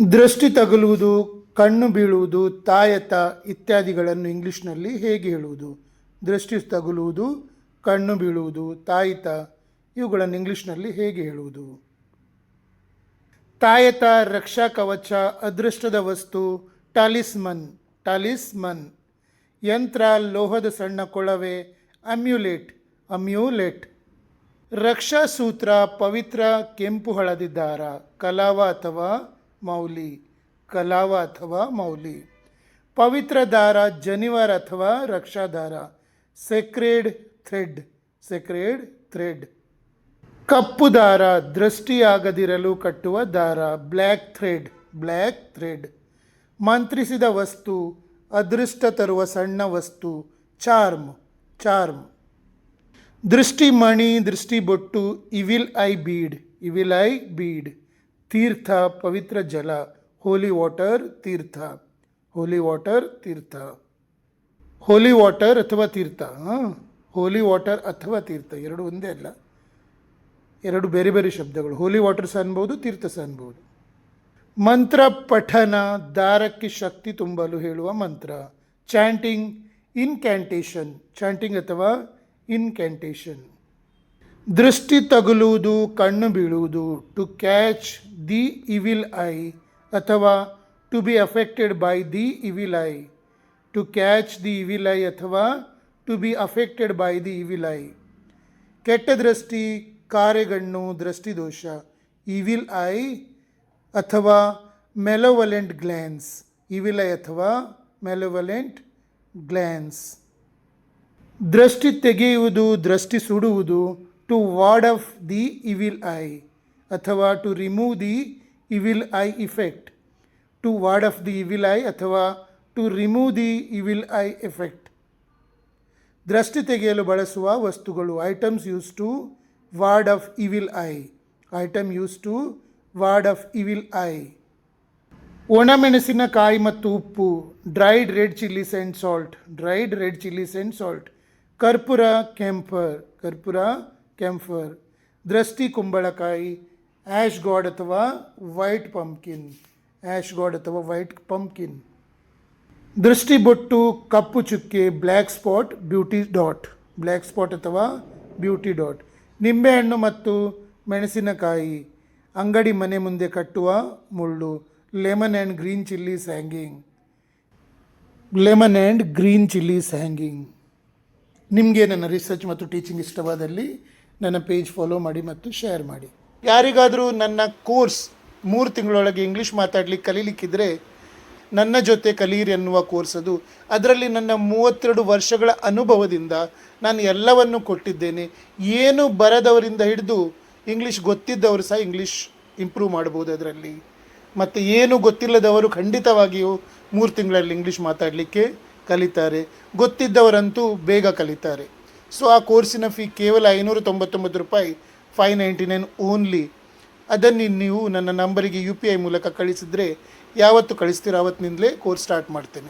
ದೃಷ್ಟಿ ತಗುಲುವುದು, ಕಣ್ಣು ಬೀಳುವುದು, ತಾಯತ ಇತ್ಯಾದಿಗಳನ್ನು ಇಂಗ್ಲೀಷ್ನಲ್ಲಿ ಹೇಗೆ ಹೇಳುವುದು? ದೃಷ್ಟಿ ತಗುಲುವುದು, ಕಣ್ಣು ಬೀಳುವುದು, ತಾಯಿತ ಇವುಗಳನ್ನು ಇಂಗ್ಲೀಷ್ನಲ್ಲಿ ಹೇಗೆ ಹೇಳುವುದು? ತಾಯತ ರಕ್ಷಾ ಕವಚ, ಅದೃಷ್ಟದ ವಸ್ತು, ಟಾಲಿಸ್ಮನ್ ಟಾಲಿಸ್ಮನ್. ಯಂತ್ರ, ಲೋಹದ ಸಣ್ಣ ಕೊಳವೆ, ಅಮ್ಯುಲೆಟ್. ರಕ್ಷಾ ಸೂತ್ರ, ಪವಿತ್ರ ಕೆಂಪು ಹಳದಿ ದಾರ, ಕಲಾವ ಅಥವಾ ಮೌಲಿ. ಪವಿತ್ರ ದಾರ, ಜನಿವಾರ ಅಥವಾ ರಕ್ಷಾದಾರ, ಸೆಕ್ರೆಡ್ ಥ್ರೆಡ್. ಕಪ್ಪು ದಾರ, ದೃಷ್ಟಿಯಾಗದಿರಲು ಕಟ್ಟುವ ದಾರ, ಬ್ಲ್ಯಾಕ್ ಥ್ರೆಡ್. ಮಂತ್ರಿಸಿದ ವಸ್ತು, ಅದೃಷ್ಟ ತರುವ ಸಣ್ಣ ವಸ್ತು, ಚಾರ್ಮ್. ದೃಷ್ಟಿಮಣಿ, ದೃಷ್ಟಿಬೊಟ್ಟು, ಇವಿಲ್ ಐ ಬೀಡ್. ತೀರ್ಥ, ಪವಿತ್ರ ಜಲ, ಹೋಲಿ ವಾಟರ್, ತೀರ್ಥ. ಹೋಲಿ ವಾಟರ್ ಅಥವಾ ತೀರ್ಥ. ಹೋಲಿ ವಾಟರ್ ಅಥವಾ ತೀರ್ಥ ಎರಡು ಒಂದೇ ಅಲ್ಲ, ಎರಡು ಬೇರೆ ಬೇರೆ ಶಬ್ದಗಳು. ಹೋಲಿ ವಾಟರ್ ಸಹ ಅನ್ಬೋದು, ತೀರ್ಥ ಸಹ ಅನ್ಬೋದು. ಮಂತ್ರ ಪಠನ, ದಾರಕ್ಕೆ ಶಕ್ತಿ ತುಂಬಲು ಹೇಳುವ ಮಂತ್ರ. ಚಾಂಟಿಂಗ್ ಅಥವಾ ಇನ್ಕ್ಯಾಂಟೇಷನ್. ದೃಷ್ಟಿ ತಗುಲುವುದು, ಕಣ್ಣು ಬೀಳುವುದು, to catch the evil eye ಅಥವಾ to be affected by the evil eye. To catch the evil eye ಅಥವಾ to be affected by the evil eye. ಕೆಟ್ಟ ದೃಷ್ಟಿ, ಕಾರೆಗಣ್ಣು, ದೃಷ್ಟಿದೋಷ, ಇವಿಲ್ ಐ ಅಥವಾ ಮೆಲೋವಲೆಂಟ್ ಗ್ಲ್ಯಾನ್ಸ್. ಇವಿಲ್ ಐ ಅಥವಾ ಮೆಲೋವಲೆಂಟ್ ಗ್ಲ್ಯಾನ್ಸ್. ದೃಷ್ಟಿ ತೆಗೆಯುವುದು, ದೃಷ್ಟಿ ಸುಡುವುದು, to ward off the evil eye ಅಥವಾ to remove the evil eye effect. To ward off the evil eye ಅಥವಾ to remove the evil eye effect. ದೃಷ್ಟಿ ತೆಗೆಯಲು ಬಳಸುವ ವಸ್ತುಗಳು. Items use to ward off evil eye. ಒಣಮೆಣಸಿನಕಾಯಿ ಮತ್ತು ಉಪ್ಪು, dried red chillies and salt. ಕರ್ಪೂರ, ಕೆಂಫರ್. ದೃಷ್ಟಿ, ಕುಂಬಳಕಾಯಿ, ಆ್ಯಶ್ ಗಾಡ್ ಅಥವಾ ವೈಟ್ ಪಂಪ್ಕಿನ್. ದೃಷ್ಟಿ ಬೊಟ್ಟು, ಕಪ್ಪು ಚುಕ್ಕೆ, ಬ್ಲ್ಯಾಕ್ ಸ್ಪಾಟ್ ಅಥವಾ ಬ್ಯೂಟಿ ಡಾಟ್. ನಿಂಬೆಹಣ್ಣು ಮತ್ತು ಮೆಣಸಿನಕಾಯಿ, ಅಂಗಡಿ ಮನೆ ಮುಂದೆ ಕಟ್ಟುವ ಮುಳ್ಳು. Lemon and green chillies hanging. ನಿಮಗೆ ನನ್ನ ರಿಸರ್ಚ್ ಮತ್ತು ಟೀಚಿಂಗ್ ಇಷ್ಟವಾದಲ್ಲಿ ನನ್ನ ಪೇಜ್ ಫಾಲೋ ಮಾಡಿ ಮತ್ತು ಶೇರ್ ಮಾಡಿ. ಯಾರಿಗಾದರೂ ನನ್ನ ಕೋರ್ಸ್ 3 ತಿಂಗಳೊಳಗೆ ಇಂಗ್ಲೀಷ್ ಮಾತಾಡಲಿಕ್ಕೆ ಕಲೀಲಿಕ್ಕಿದ್ರೆ ನನ್ನ ಜೊತೆ ಕಲೀರಿ ಅನ್ನುವ ಕೋರ್ಸ್ ಅದು. ಅದರಲ್ಲಿ ನನ್ನ 32 ವರ್ಷಗಳ ಅನುಭವದಿಂದ ನಾನು ಎಲ್ಲವನ್ನು ಕೊಟ್ಟಿದ್ದೇನೆ. ಏನು ಬರದವರಿಂದ ಹಿಡಿದು ಇಂಗ್ಲೀಷ್ ಗೊತ್ತಿದ್ದವರು ಸಹ ಇಂಗ್ಲೀಷ್ ಇಂಪ್ರೂವ್ ಮಾಡ್ಬೋದು ಅದರಲ್ಲಿ. ಮತ್ತು ಏನು ಗೊತ್ತಿಲ್ಲದವರು ಖಂಡಿತವಾಗಿಯೂ 3 ತಿಂಗಳಲ್ಲಿ ಇಂಗ್ಲೀಷ್ ಮಾತಾಡಲಿಕ್ಕೆ ಕಲಿತಾರೆ. ಗೊತ್ತಿದ್ದವರಂತೂ ಬೇಗ ಕಲಿತಾರೆ. ಸೊ ಆ ಕೋರ್ಸಿನ ಫೀ ಕೇವಲ 599 ರೂಪಾಯಿ, 599 ಓನ್ಲಿ. ಅದನ್ನು ನೀವು ನನ್ನ ನಂಬರಿಗೆ UPI ಮೂಲಕ ಕಳಿಸಿದರೆ ಯಾವತ್ತು ಕಳಿಸ್ತೀರೋ ಆವತ್ತಿನಿಂದಲೇ ಕೋರ್ಸ್ ಸ್ಟಾರ್ಟ್ ಮಾಡ್ತೇನೆ.